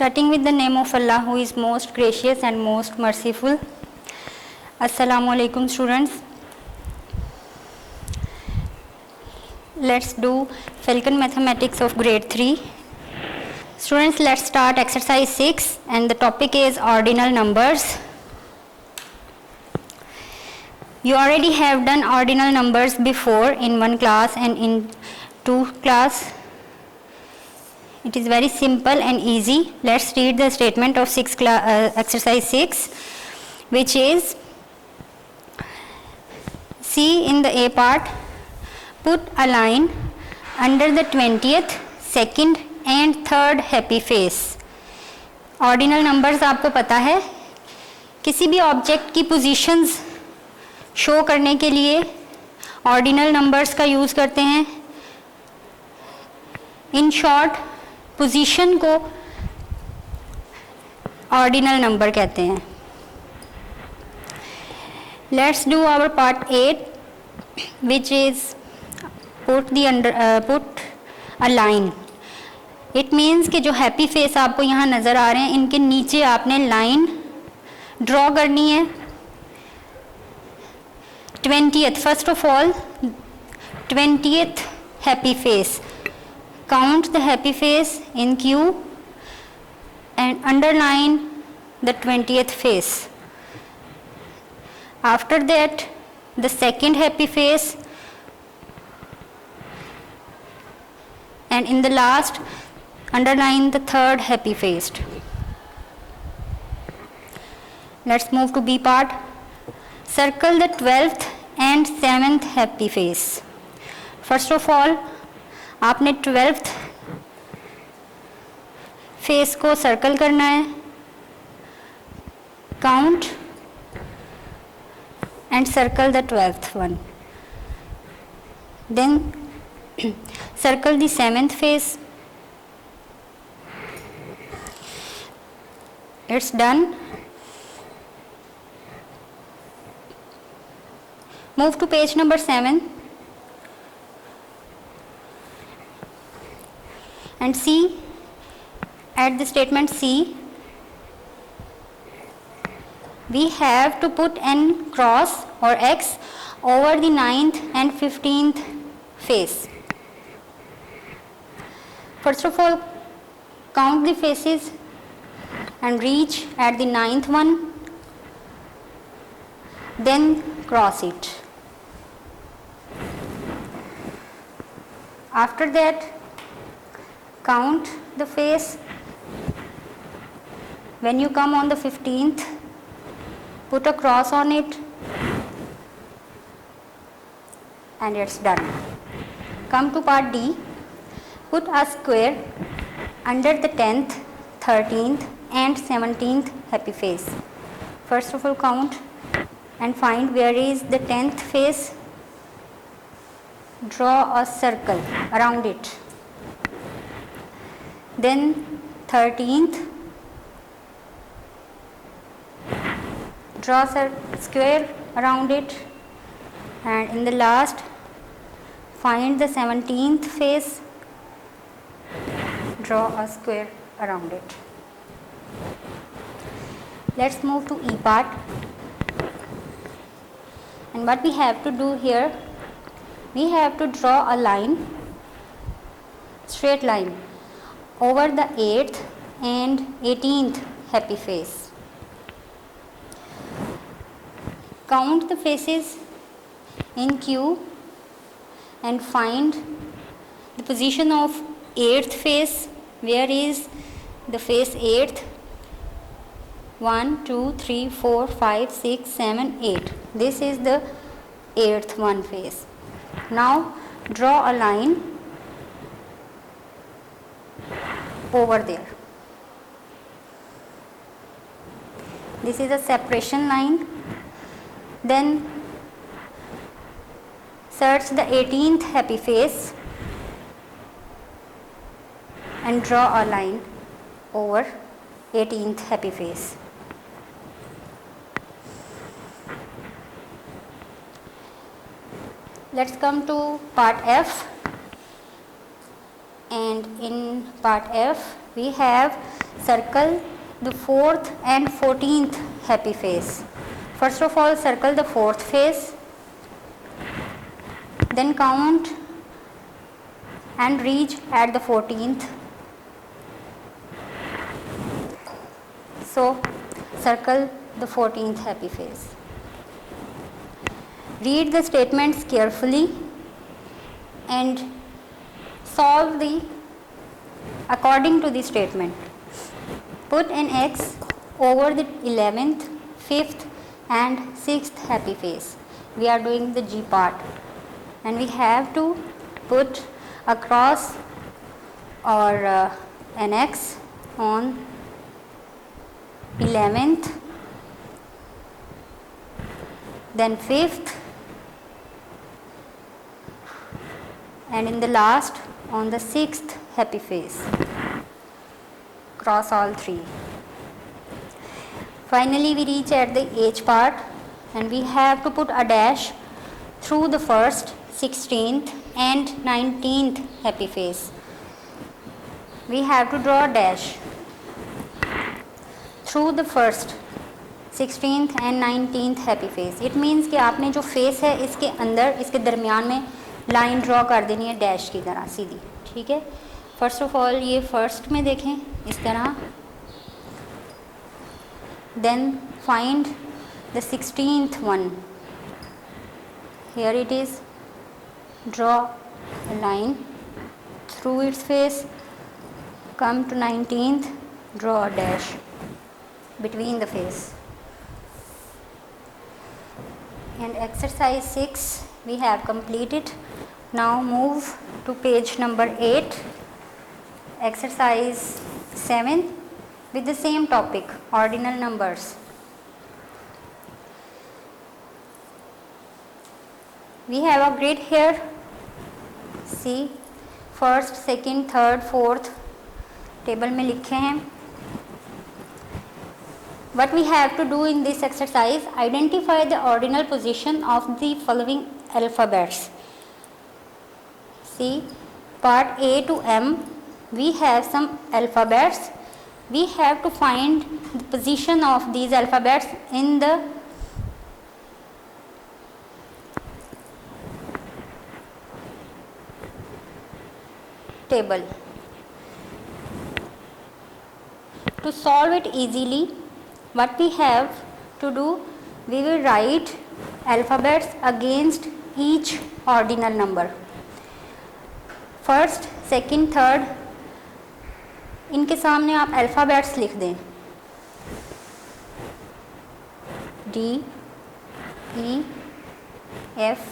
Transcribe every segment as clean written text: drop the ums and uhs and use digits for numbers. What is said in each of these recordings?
Starting with the name of Allah, who is most gracious and most merciful. Assalamu alaikum, students. Let's do Falcon Mathematics of grade 3. Students, let's start exercise 6 and the topic is ordinal numbers. You already have done ordinal numbers before in one class and in two class. It is very simple and easy. Let's read the statement of exercise 6, which is, see in the A part, put a line under the 20th, 2nd and 3rd happy face. Ordinal numbers आपको पता है, किसी भी object की positions show करने के लिए ordinal numbers का यूज़ करते हैं. इन शॉर्ट पोजीशन को ऑर्डिनल नंबर कहते हैं. Let's do our part 8, which is put a line. It means कि जो हैप्पी फेस आपको यहाँ नज़र आ रहे हैं, इनके नीचे आपने लाइन ड्रॉ करनी है. 20th, first of all 20th happy face. Count the happy face in queue and underline the 20th face. After that, the second happy face, and in the last, underline the third happy face. Let's move to B part. Circle the 12th and 7th happy face. First of all, आपने 12th face को circle करना है. Count and circle the 12th one. Then circle the 7th face. It's done. Move to page number 7 and see at the statement C. We have to put n cross or x over the 9th and 15th face. First of all, count the faces and reach at the 9th one, then cross it. After that, count the face. When you come on the 15th, put a cross on it and it's done. Come to part D. Put a square under the 10th, 13th and 17th happy face. First of all, count and find where is the 10th face. Draw a circle around it. Then 13th, draw a square around it, and in the last, find the 17th face, draw a square around it. Let's move to E part. And what we have to do here, we have to draw a line, straight line, over the 8th and 18th happy face. Count the faces in queue and find the position of 8th face. Where is the face 8th? 1, 2, 3, 4, 5, 6, 7, 8. This is the 8th one face. Now draw a line over there. This is a separation line. Then search the 18th happy face and draw a line over 18th happy face. Let's come to part F, and in part F We have circle the 4th and 14th happy face. First of all, circle the 4th face, then count and reach at the 14th. So, circle the 14th happy face. Read the statements carefully and solve the according to the statement. Put an X over the 11th, 5th and 6th happy face. We are doing the G part and we have to put a cross or an X on 11th, then 5th, and in the last on the 6th happy face. Cross all three. Finally, we reach at the H part and we have to put a dash through the 1st, 16th and 19th happy face. We have to draw a dash through the 1st, 16th and 19th happy face. It means कि आपने जो face है इसके अंदर इसके दरमियान में line draw कर देनी है डैश की तरह सीधी, ठीक है. फर्स्ट ऑफ ऑल ये फर्स्ट में देखें इस तरह, then find the 16th one, here it is, draw a line through its face, come to 19th, draw a dash between the face. And exercise 6 we have completed. Now move to page number 8, exercise 7 with the same topic, ordinal numbers. We have a grid here. See, first, second, third, fourth table में लिखे हैं. What we have to do in this exercise, identify the ordinal position of the following alphabets. See, part A to M, we have some alphabets. We have to find the position of these alphabets in the table. To solve it easily, what we have to do, we will write alphabets against each ordinal number. First, second, third, इनके सामने आप alphabets लिख दें. D, E, F,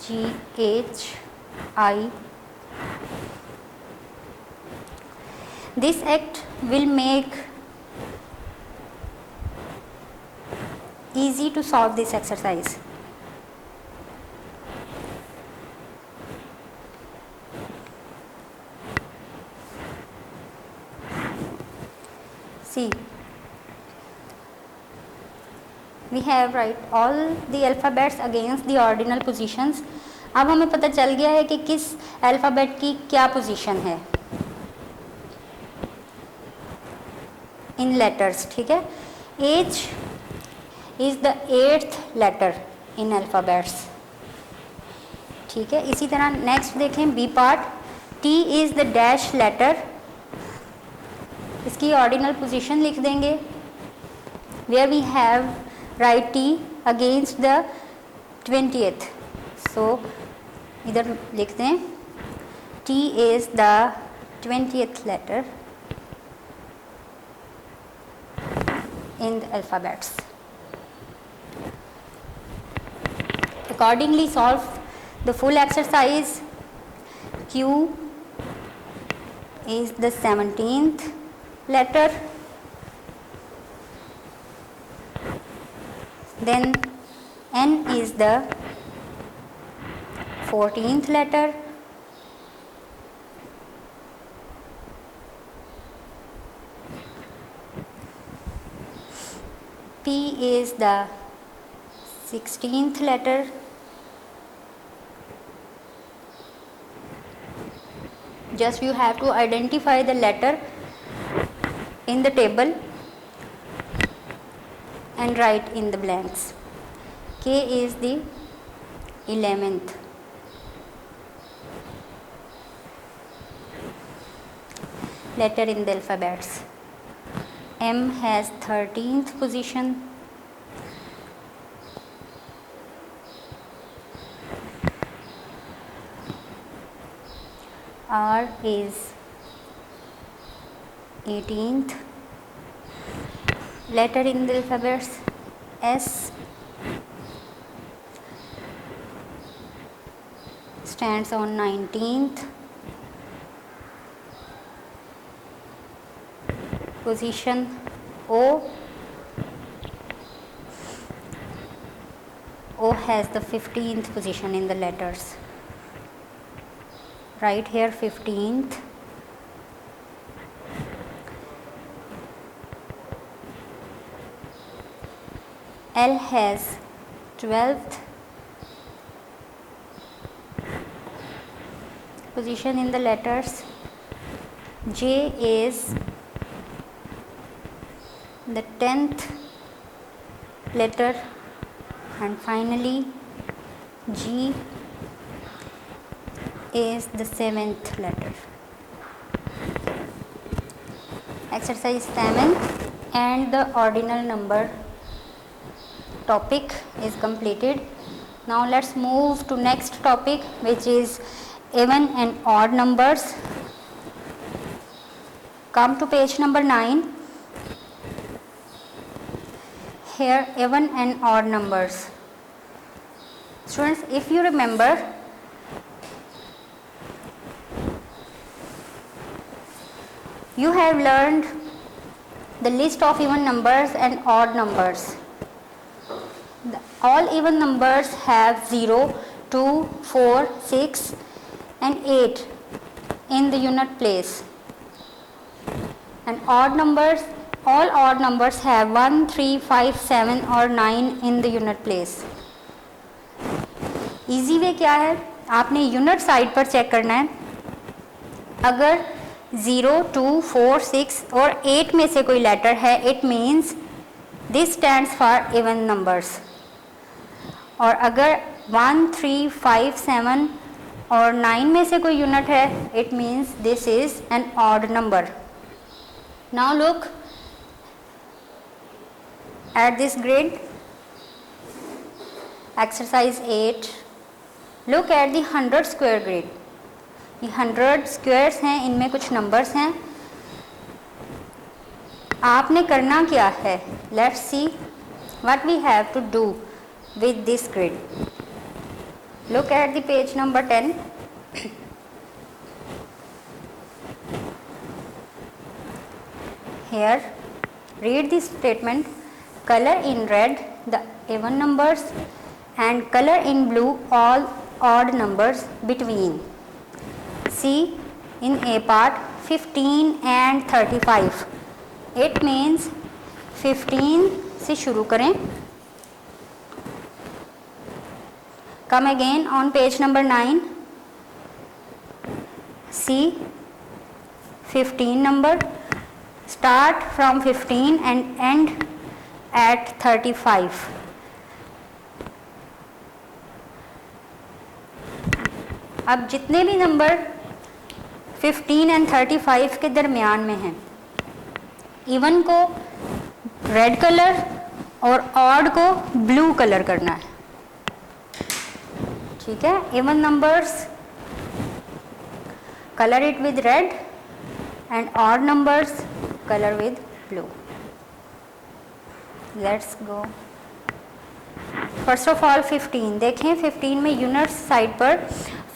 G, H, I. This act will make easy to solve this exercise. See, we have write all the alphabets against the ordinal positions. अब हमें पता चल गया है कि किस अल्फ़ाबेट की क्या पोजीशन है इन लेटर्स, ठीक है. H is the 8th letter in alphabets, ठीक है. इसी तरह नेक्स्ट देखें B part. T is the dash letter, इसकी ऑर्डिनल पोजीशन लिख देंगे. Where we have write T against the 20th, so इधर लिख दें T is the 20th letter in the alphabets. Accordingly solve the full exercise. Q is the 17th letter, then N is the 14th letter, P is the 16th letter, just you have to identify the letter in the table and write in the blanks. K is the 11th. letter in the alphabets. M has 13th position. R is 18th letter in the alphabets. S stands on 19th position. O has the 15th position in the letters. Right here 15th. L has 12th position in the letters. J is the 10th letter, and finally G is the 7th letter. Exercise 7 and the ordinal number topic is completed. Now let's move to next topic, which is even and odd numbers. Come to page number 9. Here even and odd numbers. Students, if you remember, you have learned the list of even numbers and odd numbers. All even numbers have 0, 2, 4, 6 and 8 in the unit place. And odd numbers, all odd numbers have 1, 3, 5, 7 or 9 in the unit place. Easy way क्या है? आपने unit side पर check करना है. अगर 0, 2, 4, 6 और 8 में से कोई लेटर है, it means this stands for even numbers. और अगर 1, 3, 5, 7 और 9 में से कोई यूनिट है, it means this is an odd number. Now look at this grid. Exercise 8. Look at the 100 square grid. ये 100 squares हैं, इनमें कुछ numbers हैं. आपने करना क्या है? Let's see what we have to do with this grid. Look at the page number 10. Here, read this statement. Color in red the even numbers and color in blue all odd numbers between. See in A part 15 and 35. It means 15 से शुरू करें. Come again on page number 9. See 15 number. Start from 15 and end at 35. अब जितने भी number 15 and 35 के दरमियान में हैं, इवन को रेड कलर और ऑड को ब्लू कलर करना है. ठीक है. Even numbers colour it with red and odd numbers colour with blue. Let's go. First of all 15. देखें 15 में यूनिट्स साइड पर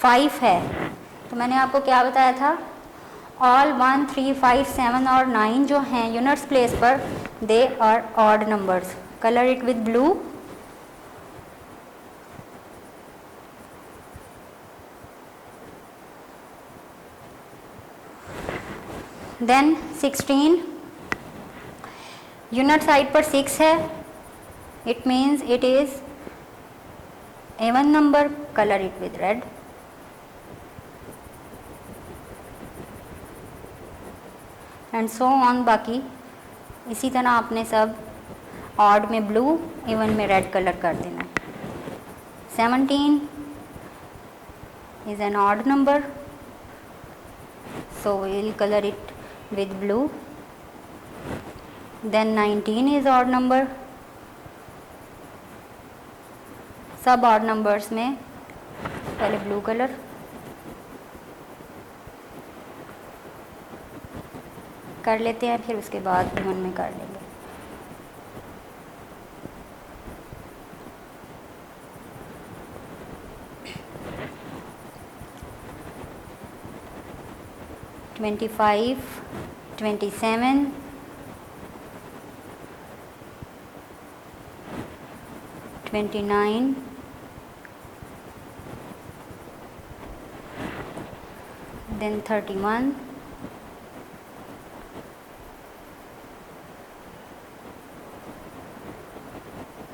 5 है. तो मैंने आपको क्या बताया था? All 1, 3, 5, 7 और 9 जो हैं यूनिट्स प्लेस पर, they are odd numbers. Color it with blue. Then 16. Unit side पर 6 है, it means it is even number. Colour it with red. And so on. बाकी इसी तरह आपने सब ऑड में ब्लू, इवन में रेड कलर कर देना है। 17 is an odd number, so we will color it with blue. Then 19 is odd number. सब ऑड नंबर्स में पहले ब्लू कलर, कर लेते हैं, फिर उसके बाद इवन में कर लेंगे। Twenty 27, 29, then 31,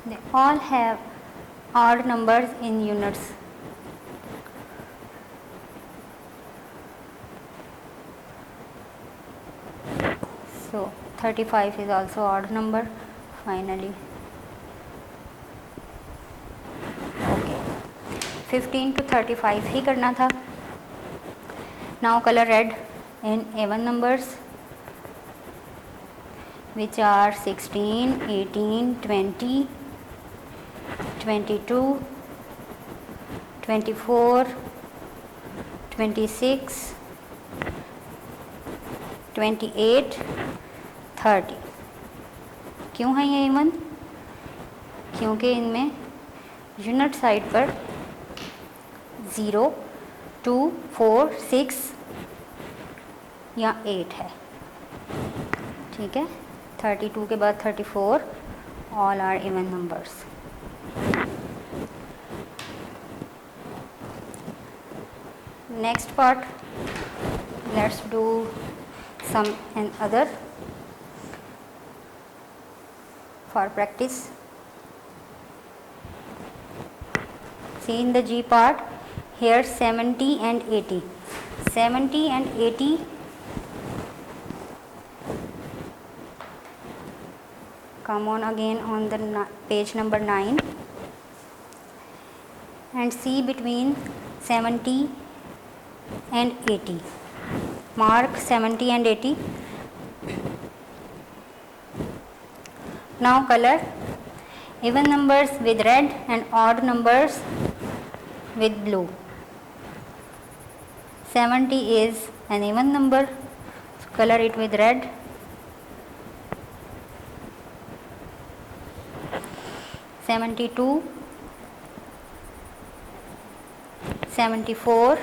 they all have odd numbers in units. So 35 is also odd number finally. Okay, 15 to 35 ही करना था. Now color red in even numbers, which are 16, 18, 20, 22, 24, 26, 28, 30. क्यों है ये इवन? क्योंकि इनमें यूनिट साइड पर 0, 2, 4, 6 या 8 है. ठीक है, 32 के बाद 34, all are even numbers. Next part, let's do some and other for practice. See in the G part, here 70 and 80. 70 and 80 come on again on the page number 9 and see between 70 and 80. Mark 70 and 80. Now color even numbers with red and odd numbers with blue. 70 is an even number, so color it with red. 72, 74,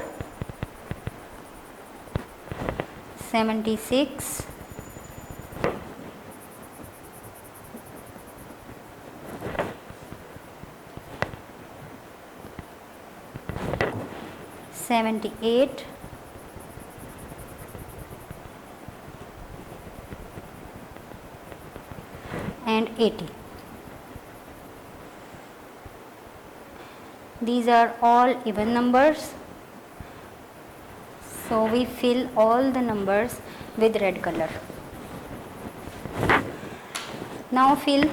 76, 78, 80. These are all even numbers, so we fill all the numbers with red color. Now fill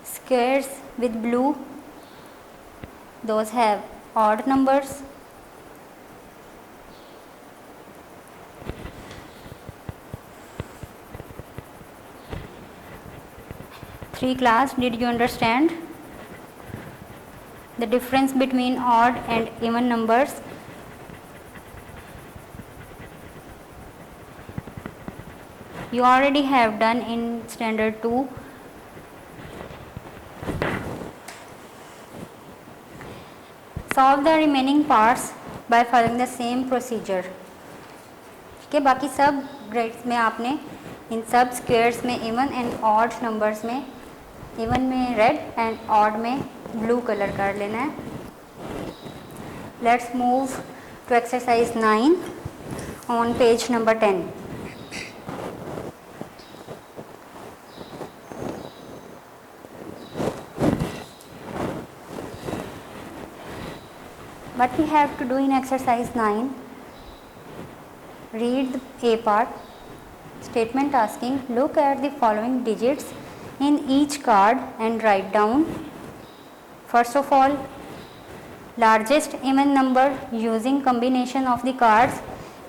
squares with blue, those have odd numbers. Three class, did you understand the difference between odd and even numbers? You already have done in standard 2. Solve the remaining parts by following the same procedure. ठीक है, बाकी सब grades में आपने इन सब squares में even and odd numbers में even में रेड एंड ऑड में ब्लू कलर कर लेना है. Let's move to exercise 9 on page number 10. What we have to do in exercise 9, read the A part. Statement asking, look at the following digits in each card and write down. First of all, largest even number using combination of the cards.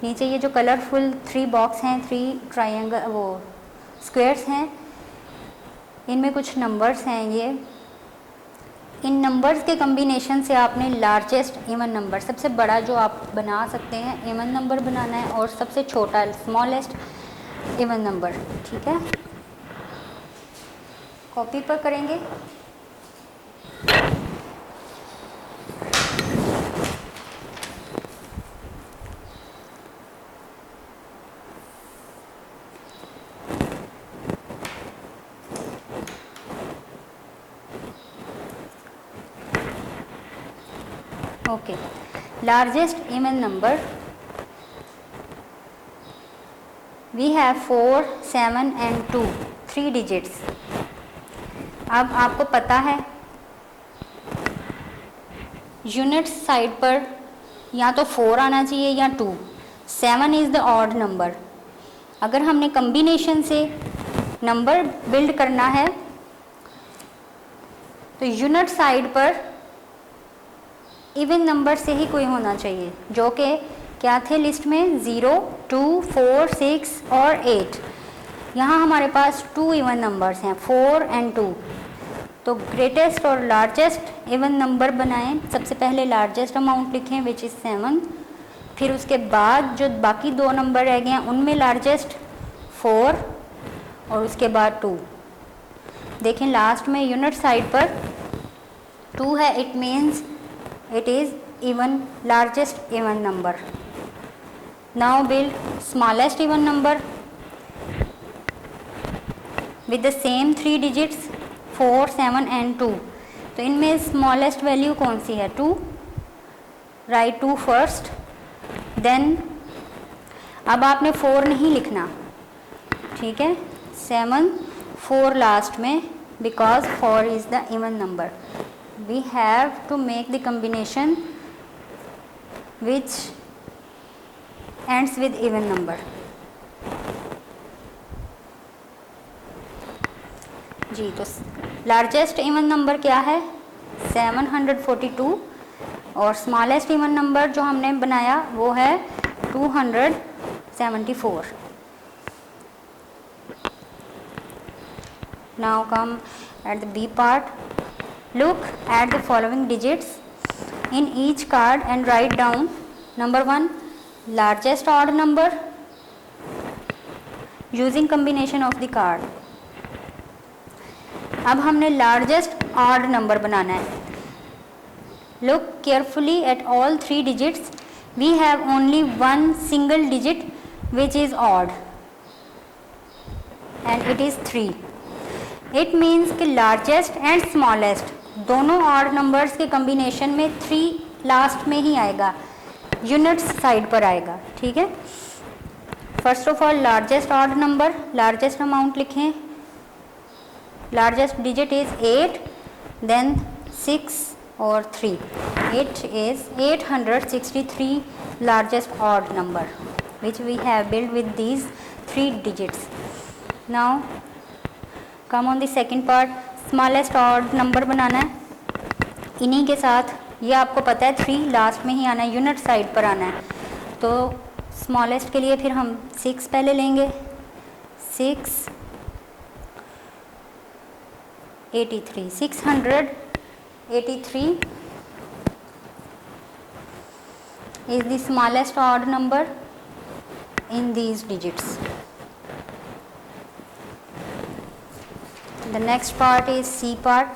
नीचे ये जो colourful 3 box हैं, 3 triangle वो squares हैं, इनमें कुछ numbers हैं। ये इन नंबर्स के कम्बिनेशन से आपने लार्जेस्ट इवन नंबर, सबसे बड़ा जो आप बना सकते हैं इवन नंबर बनाना है, और सबसे छोटा स्मॉलेस्ट इवन नंबर। ठीक है, कॉपी पर करेंगे। Okay, largest even number we have 4, 7 and 2, 3 digits. अब आपको पता है यूनिट्स साइड पर या तो 4 आना चाहिए या 2। 7 इज़ द ऑड नंबर। अगर हमने कम्बिनेशन से नंबर बिल्ड करना है तो यूनिट साइड पर इवन नंबर से ही कोई होना चाहिए, जो कि क्या थे लिस्ट में 0, 2, 4, 6 और 8। यहाँ हमारे पास 2 इवन नंबर्स हैं, 4 and 2। तो ग्रेटेस्ट और लार्जेस्ट इवन नंबर बनाएं। सबसे पहले लार्जेस्ट अमाउंट लिखें विच इज़ 7, फिर उसके बाद जो बाकी 2 नंबर रह गए हैं उनमें लार्जेस्ट 4 और उसके बाद 2। देखें लास्ट में यूनिट साइड पर 2 है, it means it is even largest even number. Now build smallest even number with the same 3 digits 4, 7 and 2। तो इनमें smallest value कौन सी है? 2। write 2 first, then अब आपने 4 नहीं लिखना, ठीक है, 7, 4 लास्ट में, because 4 is the even number। We have to make the combination which ends with even number। जी, तो लार्जेस्ट इवन नंबर क्या है? 742 और स्मॉलेस्ट इवन नंबर जो हमने बनाया वो है 274। Now come at the B part. Look at the following digits in each card and write down. Number 1, largest odd number using combination of the card। अब हमने largest odd number बनाना है। Look carefully at all 3 digits. We have only one single digit which is odd and it is 3। It means कि largest and smallest दोनों odd numbers के combination में 3 last में ही आएगा, units side पर आएगा। ठीक है, first of all largest odd number, largest amount लिखें। लार्जेस्ट डिजिट इज 8, देन 6 और 3। 8 is 863 largest odd number which we have build with these 3 digits. Now come on the second part, smallest odd number बनाना है। इन्हीं के साथ ये आपको पता है 3 लास्ट में ही आना है, यूनिट साइड पर आना है। तो स्मॉलेस्ट के लिए फिर हम 6 पहले लेंगे। 6 83, 683 is the smallest odd number in these digits. The next part is C part,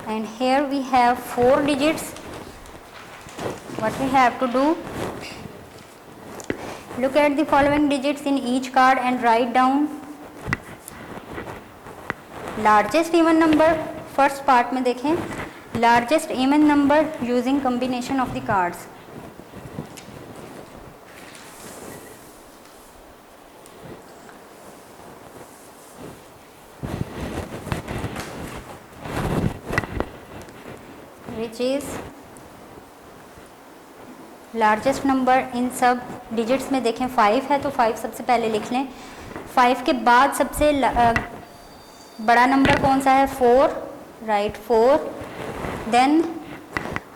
and here we have 4 digits. What we have to do, look at the following digits in each card and write down largest even number। First part में देखें largest even number using combination of the cards. which is largest number in सब digits में देखें 5 है, तो 5 सबसे पहले लिख लें। 5 के बाद सबसे बड़ा नंबर कौन सा है? 4, राइट 4। देन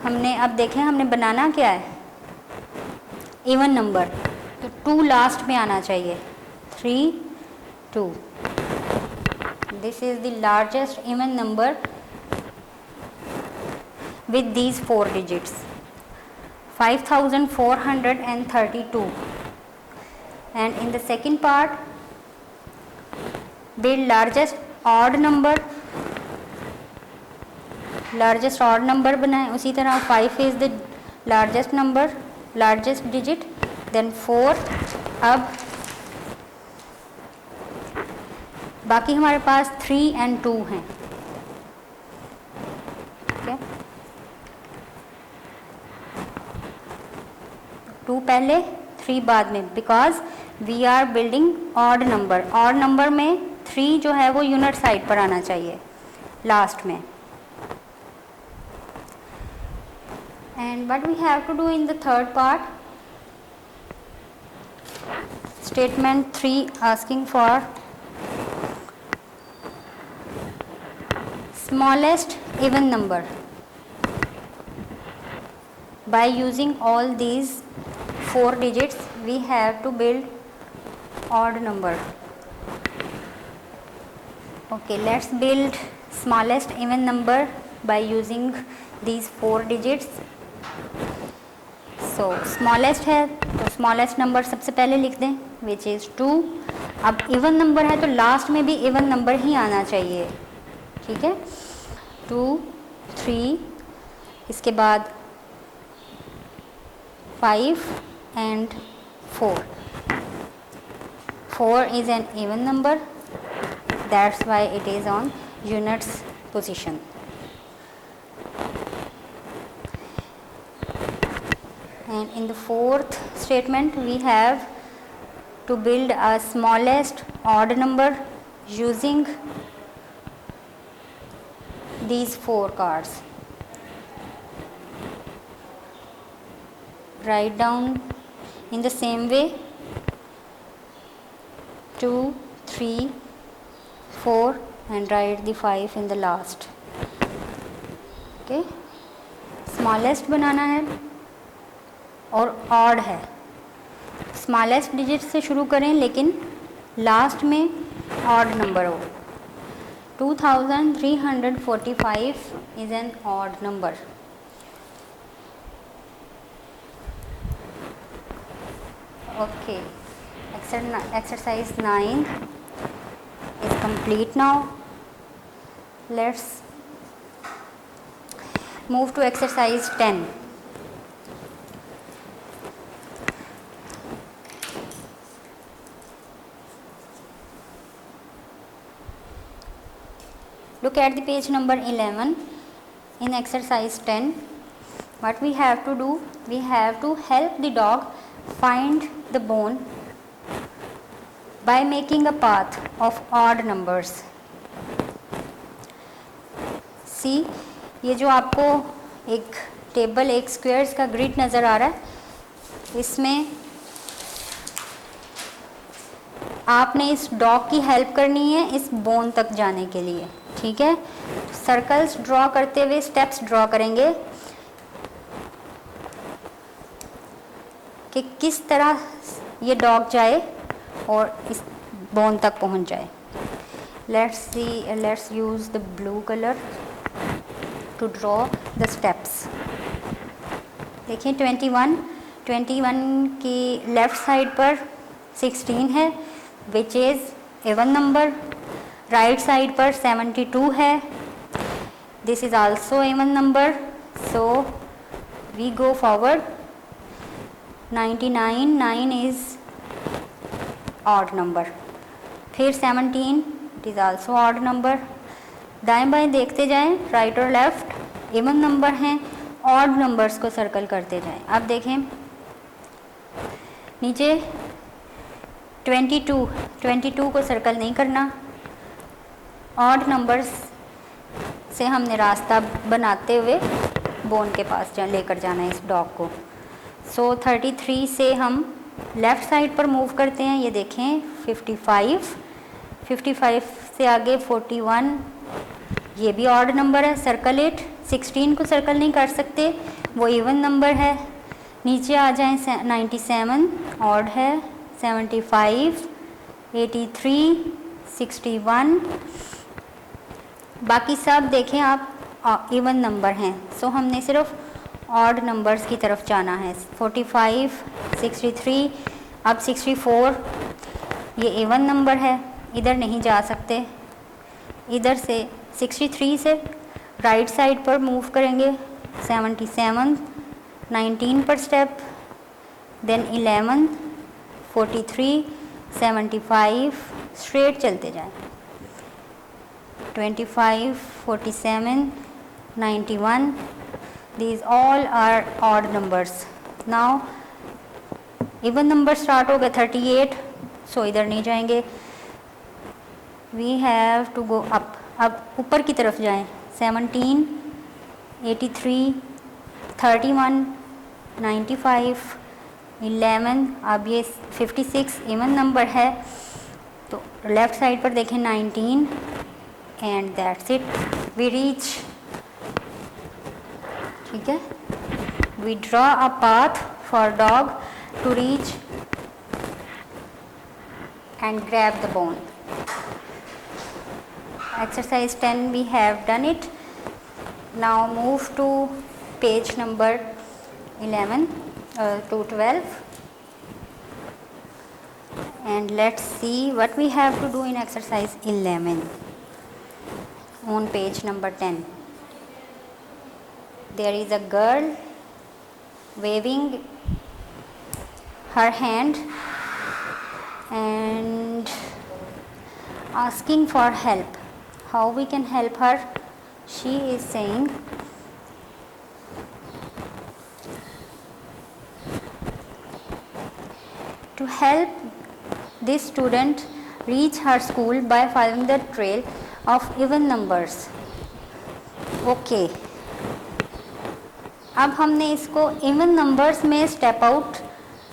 हमने अब देखें हमने बनाना क्या है? इवन नंबर, तो 2 लास्ट में आना चाहिए। 3, 2। This is the largest even number with these 4 digits, 5432. And in the second part, build largest odd number, largest odd number बनाएं। उसी तरह 5 is the largest number, largest digit, then 4। अब बाकी हमारे पास 3 and 2 हैं, ठीक है। 2 पहले 3 बाद में, because we are building odd number. Odd number में 3 जो है वो यूनिट साइड पर आना चाहिए लास्ट में। And what we have to do in the third part, statement 3 asking for smallest even number. By using all these 4 digits, we have to build odd number. Okay, let's build smallest even number by using these 4 digits. So smallest है तो smallest number सबसे पहले लिख दें, which is 2। अब even number है तो last में भी even number ही आना चाहिए, ठीक है। 2, 3, इसके बाद 5 and 4. 4 is an even number, that's why it is on units position. And in the fourth statement we have to build a smallest odd number using these 4 cards. Write down in the same way 2, 3, 4 and write the 5 in the last. Okay, smallest बनाना है और odd है। Smallest digit से शुरू करें लेकिन last में odd number हो। 2345 is an odd number. Okay, exercise 9 is complete now. Let's move to exercise 10. Look at the page number 11 in exercise 10. What we have to do, we have to help the dog find the bone by making a path of odd numbers. See, ये जो आपको एक table, एक squares का grid नज़र आ रहा है, इसमें आपने इस डॉग की हेल्प करनी है इस बोन तक जाने के लिए, ठीक है। सर्कल्स ड्रॉ करते हुए स्टेप्स ड्रॉ करेंगे कि किस तरह ये डॉग जाए और इस बोन तक पहुंच जाए। Let's use the blue colour to draw the steps. देखिए 21 की लेफ़्ट साइड पर 16 है, which is even number. Right side पर 72 है, this is also even number, so we go forward. 9 is odd number, फिर 17 it is also odd number. दाएं बाएं देखते जाएं, राइट और लेफ़्ट इवन नंबर हैं, ऑड नंबर्स को सर्कल करते जाएं। अब देखें नीचे 22 को सर्कल नहीं करना, ऑड नंबर्स से हमने रास्ता बनाते हुए बोन के पास लेकर जाना है इस डॉग को। सो 33 से हम लेफ़्ट साइड पर मूव करते हैं, ये देखें 55 से आगे 41, ये भी ऑड नंबर है, सर्कल इट। 16 को सर्कल नहीं कर सकते, वो इवन नंबर है। नीचे आ जाएं 97 ऑड है, 75, 83, 61, बाकी सब देखें आप इवन नंबर हैं। सो हमने सिर्फ ऑड नंबर्स की तरफ जाना है। 45, 63, अब 64, ये इवन नंबर है, इधर नहीं जा सकते। इधर से 63 से राइट साइड पर मूव करेंगे, 77, 19 पर स्टेप, देन 11, 43, 75, स्ट्रेट चलते जाएं, 25, 47, 91, these all are odd numbers. Now even number start हो गए 38, सो इधर नहीं जाएंगे, we have to go up। अब ऊपर की तरफ जाएं, 17, 83, 31, 95, 11, अब ये 56 इवन नंबर है, तो लेफ़्ट साइड पर देखें 19, and that's it, we reach. ठीक है, we draw a path for dog to reach and grab the bone. Exercise 10 we have done it. Now move to page number 11 to 12 and let's see what we have to do in exercise 11 on page number 10. There is a girl waving her hand and asking for help. How we can help her? She is saying, to help this student reach her school by following the trail of even numbers. Okay. अब हमने इसको even numbers में step out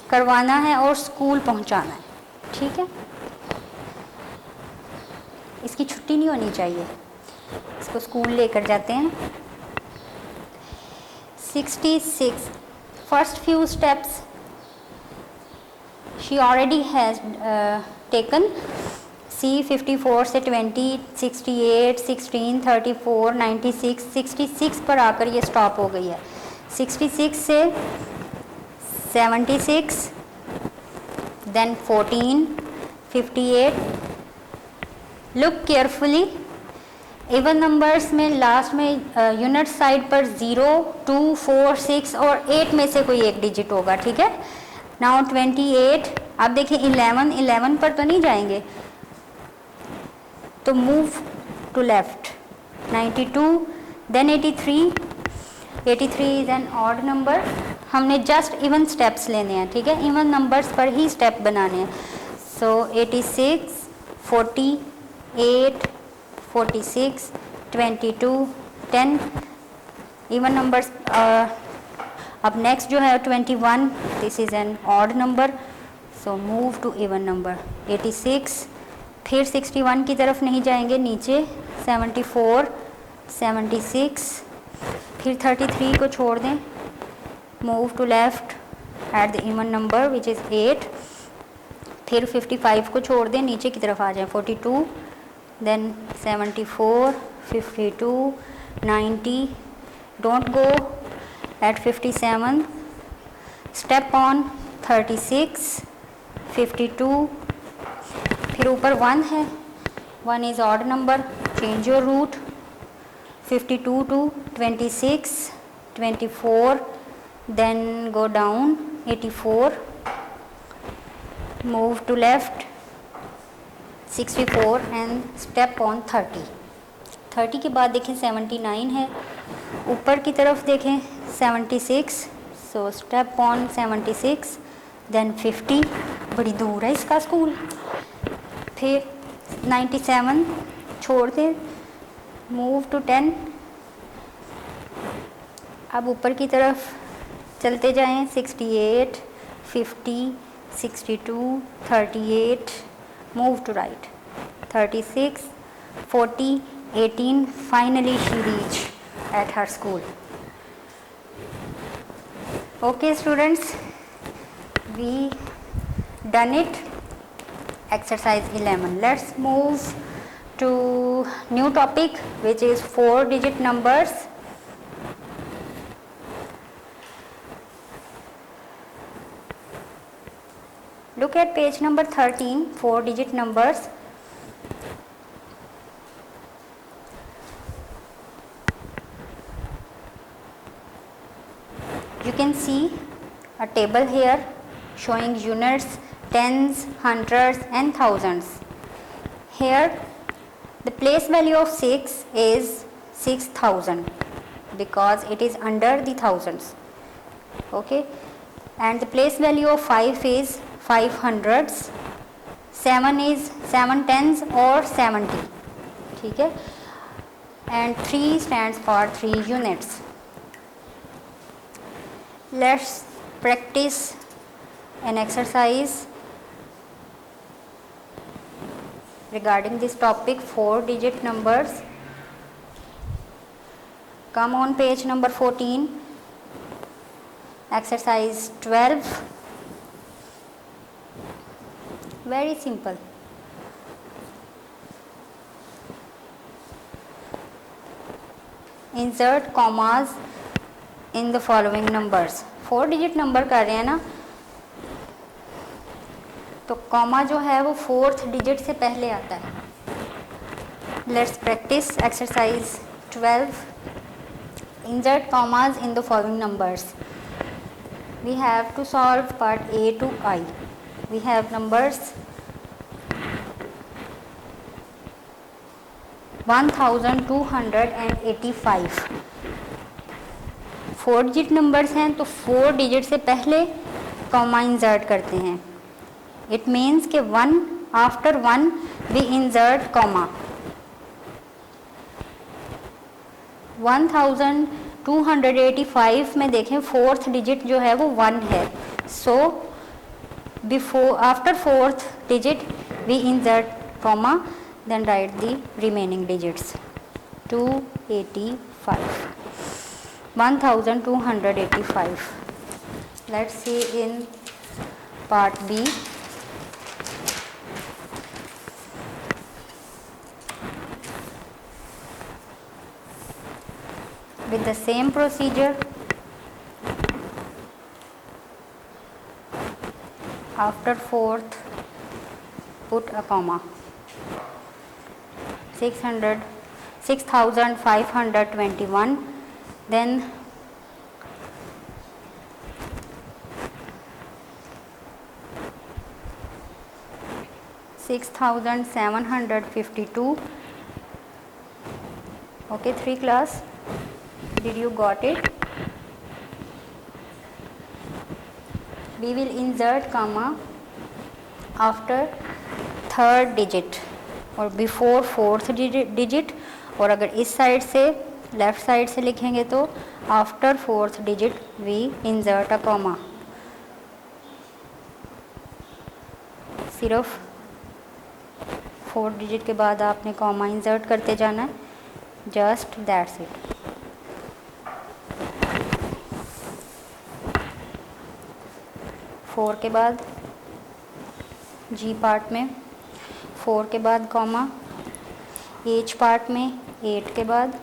करवाना है और school पहुंचाना है। ठीक है, इसकी छुट्टी नहीं होनी चाहिए, इसको स्कूल लेकर जाते हैं। 66 first few steps she already has taken. सी 54 से 20, 68, 16, 34, 96, 66 पर आकर ये स्टॉप हो गई है। 66 से 76, then 14, 58। Look carefully, even numbers में लास्ट में यूनिट साइड पर 0, 2, 4, 6 और 8 में से कोई एक डिजिट होगा। ठीक है, नाउ 28। आप देखिए 11 पर तो नहीं जाएंगे, तो move to left. 92, then 83 is an odd number. हमने जस्ट इवन स्टेप्स लेने हैं। ठीक है, इवन नंबर्स पर ही स्टेप बनाने हैं। So 86, 48, 46, 22, 10 even numbers. अब नेक्स्ट जो है 21, this is an odd number, so move to even number. 86, फिर 61 की तरफ नहीं जाएंगे, नीचे 74, 76, फिर 33 को छोड़ दें, move to left at the even number which is 8, फिर 55 को छोड़ दें, नीचे की तरफ आ जाएं, 42, then 74, 52, 90, don't go at 57, step on 36, 52, फिर ऊपर 1 है, 1 is odd number, change your route. 52 to 26, 24, then go down 84, move to left 64 and step on 30। 30 के बाद देखें 79 है, ऊपर की तरफ देखें 76, so step on 76, then 50, बड़ी दूर है इसका स्कूल। फिर 97 छोड़ दें, मूव टू 10। अब ऊपर की तरफ चलते जाएं, 68, 50, 62, 38, move to right, 36, 40, 18, finally she reached at her school. Okay students, we done it. Exercise 11. Let's move to new topic, which is 4-digit numbers. Look at page number 13, 4-digit numbers. You can see a table here showing units, tens, hundreds and thousands. Here the place value of 6 is 6000 because it is under the thousands. Okay, and the place value of 5 is 5 hundreds, 7 is 7 tens or 70. ठीक है, and 3 stands for 3 units. Let's practice an exercise regarding this topic, 4-digit numbers. Come on page number 14, exercise 12. Very simple. Insert commas in the following numbers. 4-digit number कर रहे हैं ना, तो comma जो है वो 4th डिजिट से पहले आता है. Let's practice exercise 12. Insert commas in the following numbers. We have to solve part A to I. We have numbers 1285. 4 digit numbers हैं तो 4 डिजिट से पहले कॉमा इंसर्ट करते हैं. इट मीन्स कि 1 आफ्टर 1 वी इंसर्ट कॉमा. 1285 में देखें 4th digit जो है वो 1 है. So before after 4th digit we insert comma, then write the remaining digits. 285, 1285. Let's see in part B. With the same procedure, after 4th put a comma. 6521, then 6752. Okay, 3 class, did you got it? We will insert comma after 3rd digit और before 4th digit, और अगर इस side से left side से लिखेंगे तो after 4th digit we insert a comma. सिर्फ 4 digit के बाद आपने कॉमा इंसर्ट करते जाना है. Just that's it. फोर के बाद जी पार्ट में 4 के बाद कॉमा, एच पार्ट में 8 के बाद,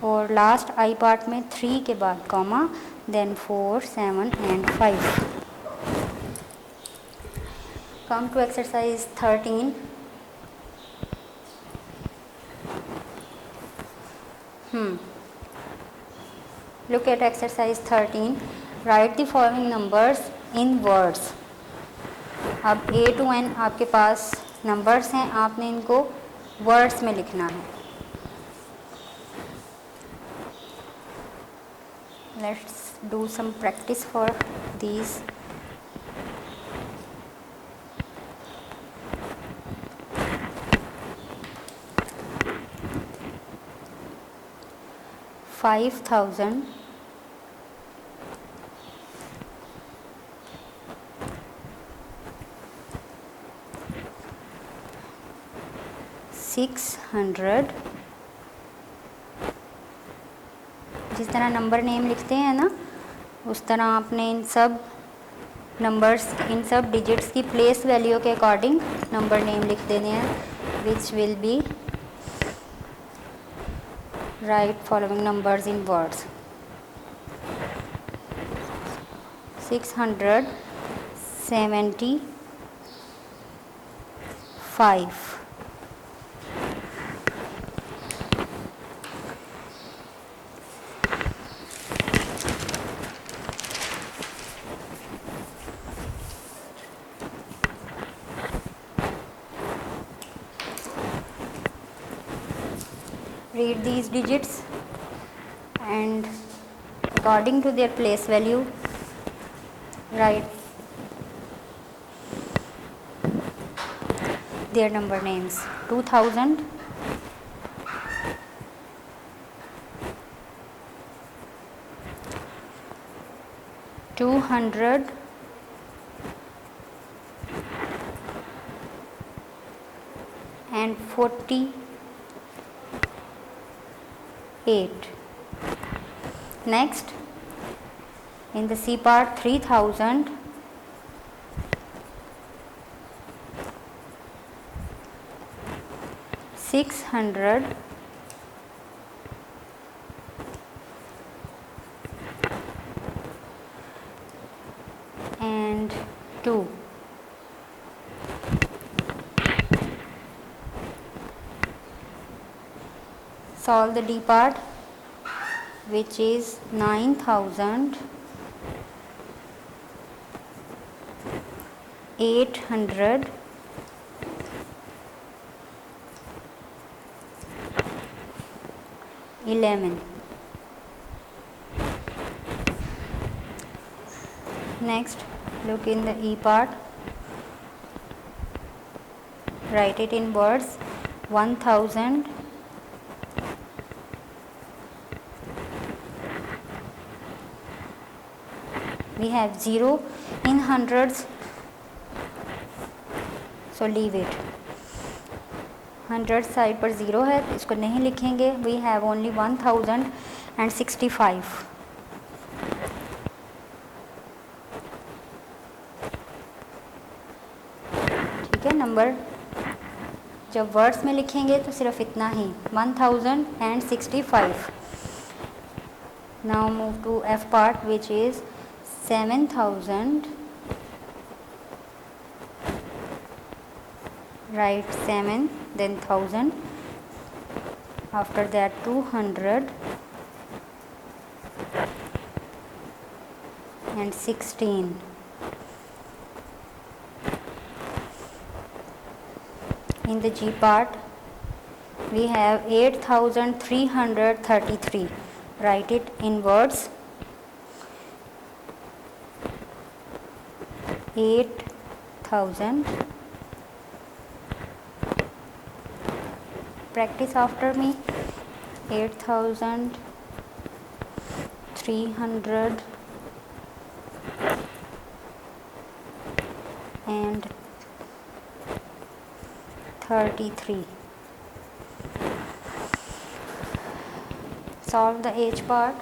और लास्ट आई पार्ट में 3 के बाद comma, then 4, 7 and 5. Come to exercise 13. Look at exercise 13. Write the following numbers in words. अब A to N आपके पास नंबर्स हैं, आपने इनको वर्ड्स में लिखना है. Let's do some practice for these. 5 5,000 600। जिस तरह नंबर नेम लिखते हैं ना, उस तरह आपने इन सब नंबर्स, इन सब डिजिट्स की प्लेस वैल्यू के अकॉर्डिंग नंबर नेम लिख देने हैं, which will be right following numbers in words. 675। Read these digits and according to their place value write their number names. 2000, 200, 48. Next, in the C part, 3000, 600, and 2. Solve the D part, which is 9,811. 11. Next, look in the E part, write it in words. 1000, we have 0 in hundreds, so leave it. 100 side पर 0 है, इसको नहीं लिखेंगे. We have only 1065. ठीक है, number जब words में लिखेंगे तो सिर्फ इतना ही, 1065. Now move to F part, which is 7,000. Write 7, then 1000. After that 200 and 16. In the G part, we have 8,333. Write it in words. 8,000. Practice after me. 8,333. Solve the H part.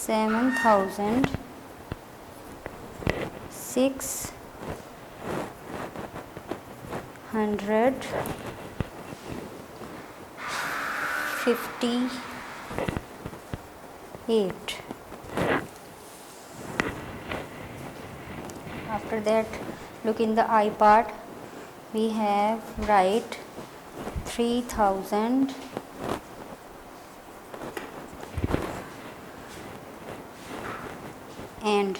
7,658. After that, look in the I part. We have write 3,000 and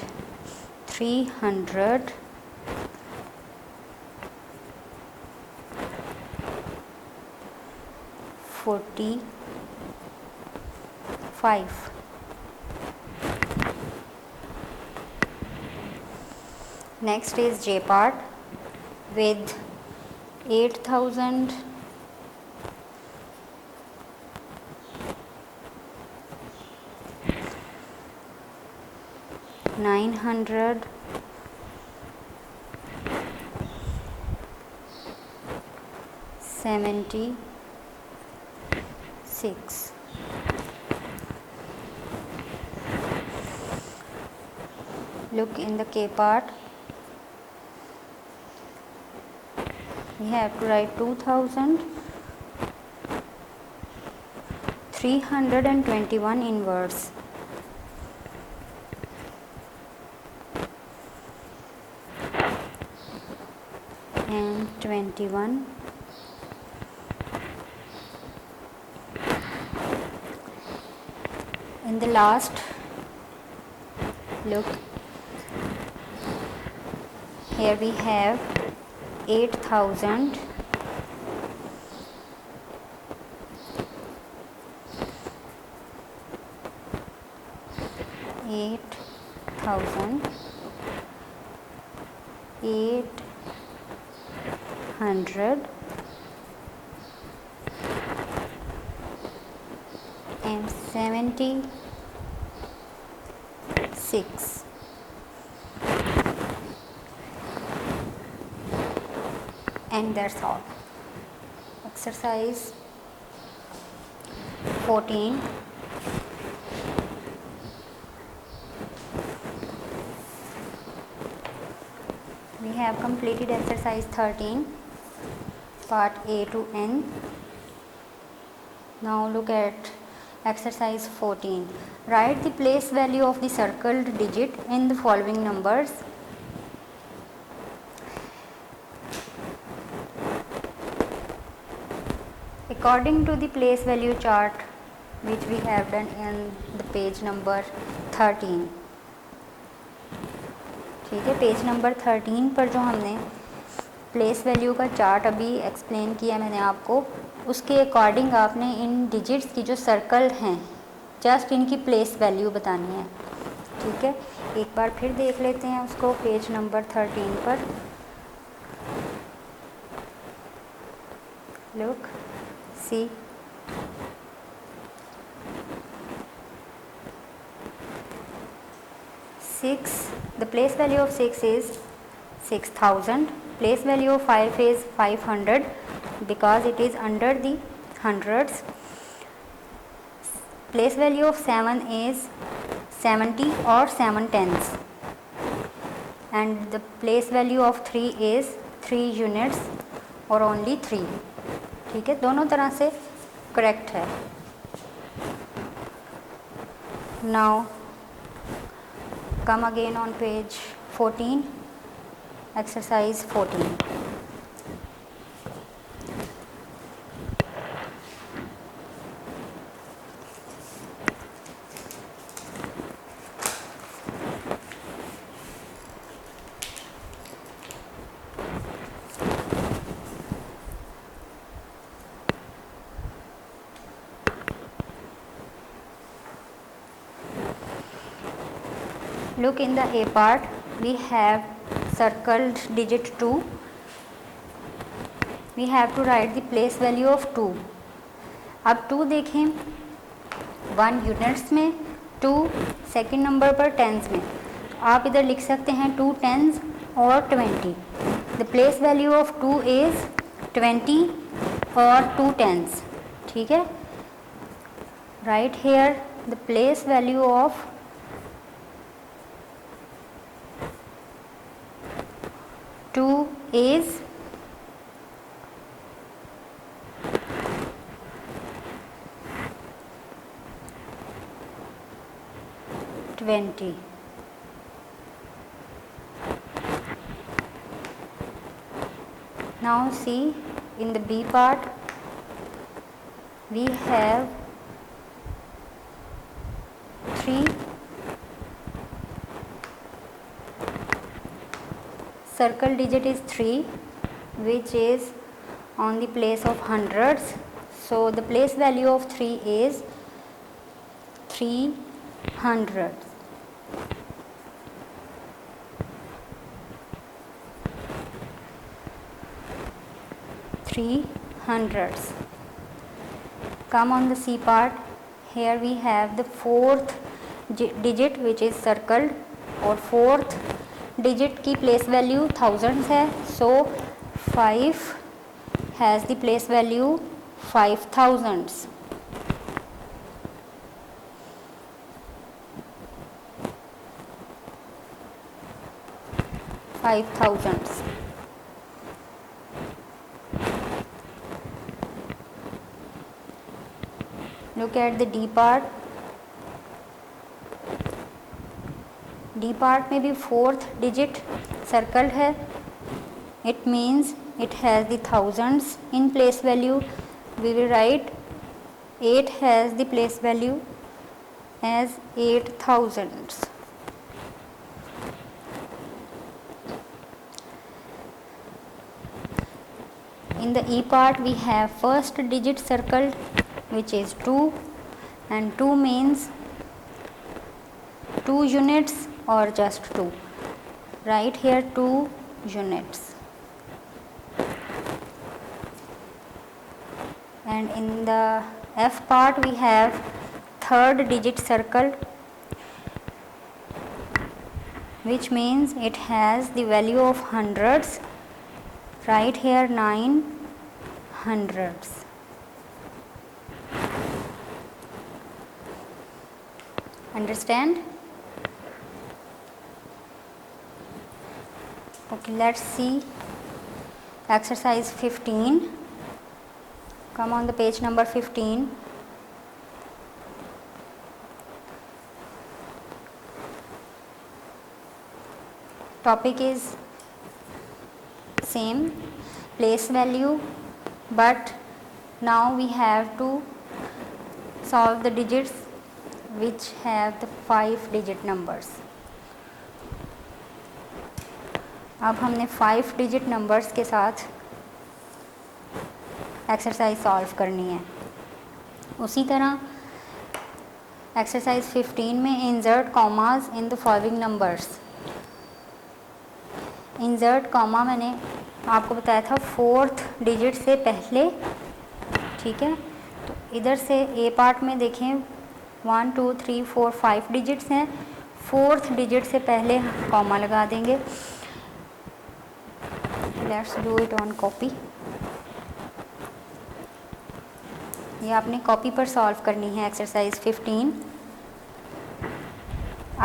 300 45. Next is J part with 8,000, 900, 76. Look in the K part. We have to write 2,321 inverse. And 21. In the last, look, here we have 8,000, 800 and 76. And that's all. Exercise 14. We have completed exercise 13, part A to N. Now look at exercise 14. Write the place value of the circled digit in the following numbers. According to the place value chart which we have done in the page number 13. ठीक है, page number 13 पर जो हमने place value का chart अभी explain किया मैंने आपको, उसके अकॉर्डिंग आपने इन डिजिट्स की जो सर्कल हैं जस्ट इनकी प्लेस वैल्यू बतानी है. ठीक है, एक बार फिर देख लेते हैं उसको पेज नंबर 13 पर. Look, see, the place value of 6 is 6,000. Place value of 5 is 500 because it is under the hundreds. Place value of 7 is 70 or 7 tenths. And the place value of 3 is 3 units or only 3. ठीक है, दोनों तरह से correct है. Now come again on page 14, exercise 14. Look in the A part, we have circled digit 2. We have to write the place value of 2. अब 2 देखें 1 units में, 2 second number पर टेंस में. आप इधर लिख सकते हैं 2 टेंस और 20. The place value of 2 is 20 और 2 टेंस. ठीक है, right here the place value of 2 is 20. Now see in the B part we have 3 circle digit is 3 which is on the place of hundreds. So the place value of 3 is 300. 3 hundreds. Come on the C part. Here we have the fourth digit which is circled, और fourth digit की place value thousands है, so 5 has the place value 5000s. Look at the D part. D part में भी fourth digit circled है. It means it has the thousands in place value. We will write 8 has the place value as 8000s. In the E part we have first digit circled, which is 2, and 2 means 2 units or just 2. Write here 2 units. And in the F part we have third digit circled, which means it has the value of hundreds. Write here 9 hundreds. Understand? Okay, let's see exercise 15. Come on the page number 15. Topic is same, place value, but now we have to solve the digits which have the 5 digit numbers. अब हमने 5 digit numbers के साथ exercise solve करनी है. उसी तरह exercise 15 में insert commas in the following numbers. Insert comma मैंने आपको बताया था फोर्थ डिजिट से पहले, ठीक है. तो इधर से ए पार्ट में देखें 1 2 3 4 5 डिजिट्स हैं. फोर्थ डिजिट से पहले कॉमा लगा देंगे. Let's do it on copy. ये आपने कॉपी पर सॉल्व करनी है एक्सरसाइज 15.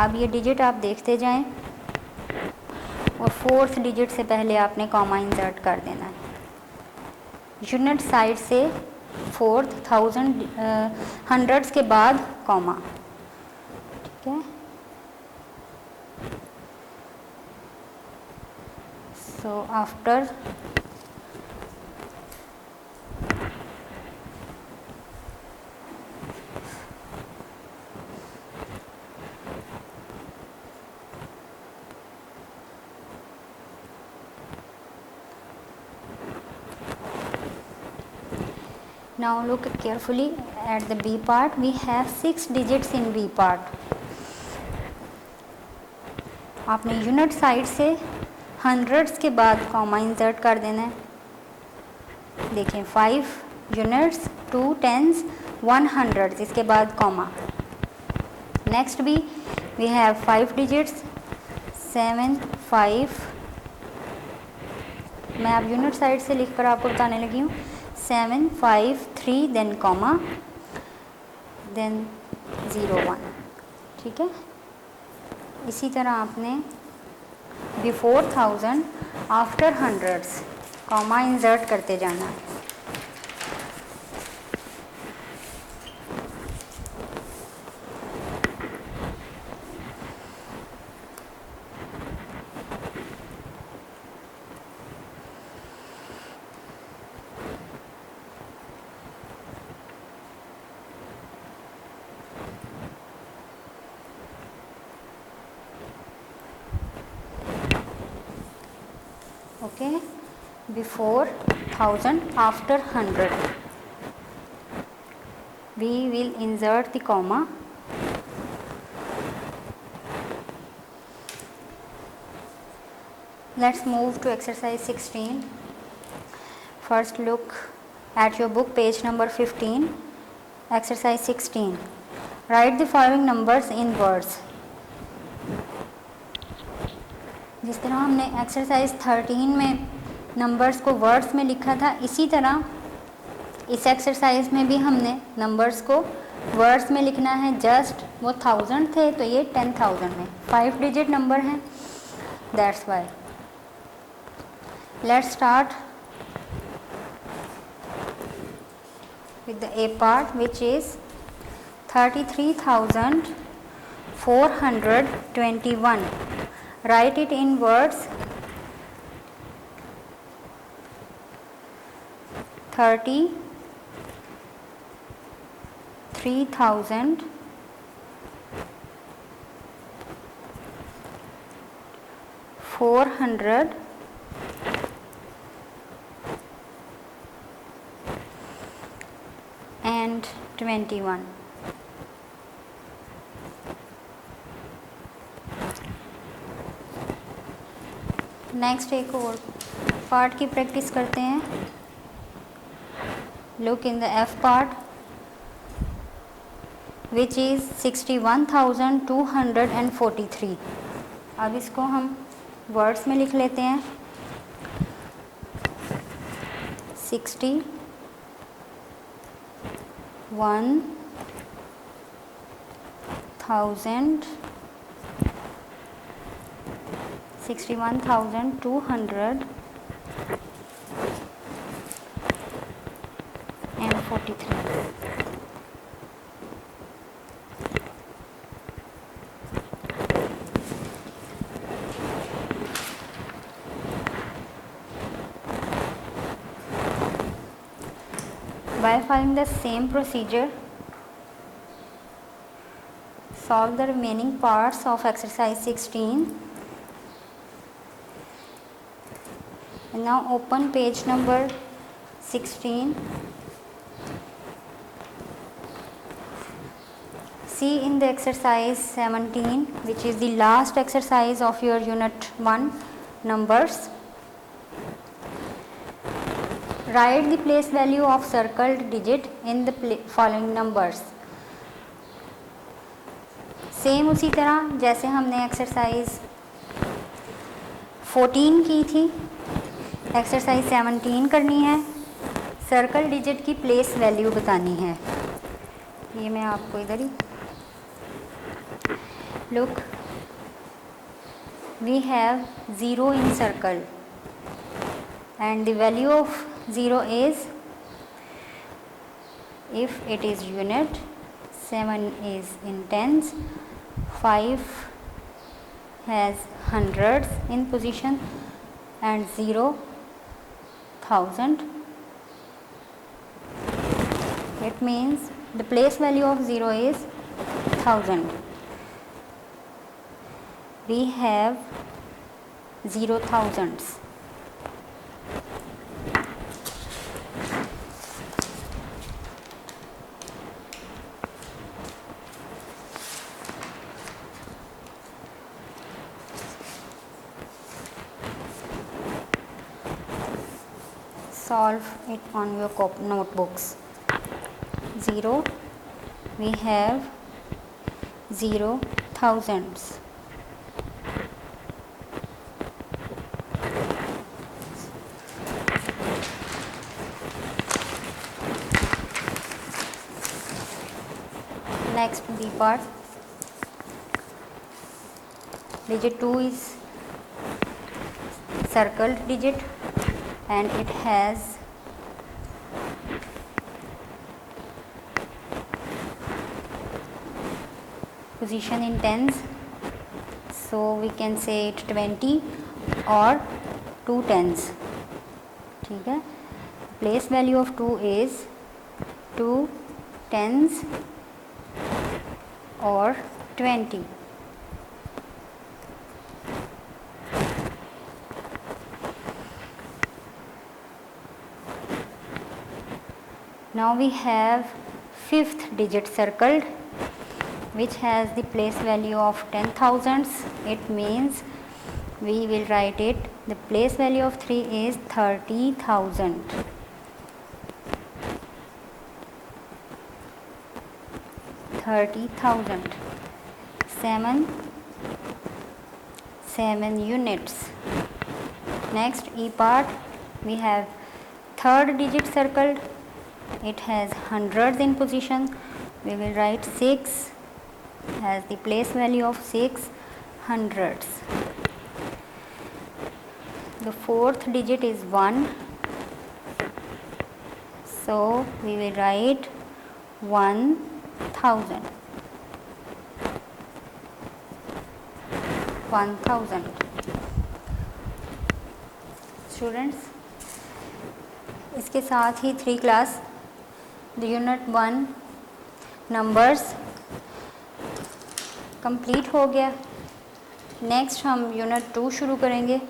अब ये डिजिट आप देखते जाएं और फोर्थ डिजिट से पहले आपने कॉमा इंसर्ट कर देना है. यूनिट साइड से फोर्थ, थाउजेंड, हंड्रेड्स के बाद कॉमा, ठीक है. So after now look carefully at the B part. We have 6 digits in B part. आपने यूनिट साइड से हंड्रेड्स के बाद कॉमा इंसर्ट कर देना है. देखें 5 यूनिट्स, 2 टेंस, 1 हंड्रेड्स, इसके बाद कॉमा. नेक्स्ट भी वी हैव 5 डिजिट्स 7 5. मैं अब यूनिट साइड से लिखकर आपको बताने लगी हूँ. 7 5 3 देन कॉमा देन 0 1, ठीक है. इसी तरह आपने before thousand after hundreds comma insert करते जाना है. Okay, before 1000 after 100 we will insert the comma. Let's move to exercise 16. First look at your book, page number 15, exercise 16. Write the following numbers in words. जिस तरह हमने exercise 13 में numbers को words में लिखा था, इसी तरह इस एक्सरसाइज में भी हमने नंबर्स को वर्ड्स में लिखना है. जस्ट वो 1000 थे तो ये 10,000 में 5 डिजिट नंबर हैं, that's why. Let's start with the A part, which is 33,421. Write it in words. 33,421. Next एक और पार्ट की प्रैक्टिस करते हैं. Look in the F part, which is 61,243. अब इसको हम वर्ड्स में लिख लेते हैं. 61,243. By following the same procedure, solve the remaining parts of exercise 16. And now open page number 16. See in the exercise 17, which is the last exercise of your unit 1, numbers. Write the place value of circled digit in the following numbers. Same उसी तरह जैसे हमने exercise 14 की थी, exercise 17 करनी है. Circle digit की place value बतानी है. ये मैं आपको इधर ही look, we have 0 in circle and the value of 0 is, if it is unit, 7 is in tens, 5 has hundreds in position, and 0 1000. It means the place value of 0 is 1000. We have 0 thousands. Solve it on your notebooks. 0, we have 0 thousands. Next B part, digit 2 is circled digit and it has position in tens, so we can say it 20 or 2 tens. ठीक है, place value of 2 is 2 tens or 20. Now we have 5th digit circled, which has the place value of 10 thousands. It means we will write it, the place value of 3 is 30,000. 30,000. 7 units. Next E part, we have third digit circled. It has hundreds in position. We will write 6 as the place value of 6 hundreds. The fourth digit is 1, so we will write 1,000. 1,000. Students, इसके साथ ही 3 class the unit 1 numbers complete हो गया. Next हम unit 2 शुरू करेंगे.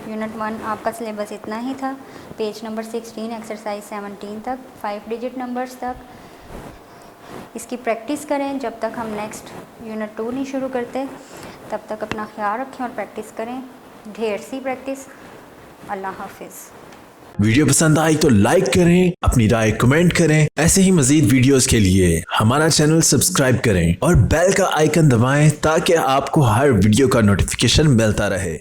Unit 1 आपका syllabus इतना ही था, पेज नंबर 16 एक्सरसाइज 17 तक, 5 डिजिट नंबर्स तक. इसकी प्रैक्टिस करें जब तक हम नेक्स्ट यूनिट 2 नहीं शुरू करते. तब तक अपना ख्याल रखें और प्रैक्टिस करें, ढेर सी प्रैक्टिस. अल्लाह हाफिज़. वीडियो पसंद आई तो लाइक करें, अपनी राय कमेंट करें. ऐसे ही मजीद वीडियोस के लिए हमारा चैनल सब्सक्राइब करें और बेल का आइकन दबाएं ताकि आपको हर वीडियो का नोटिफिकेशन मिलता रहे.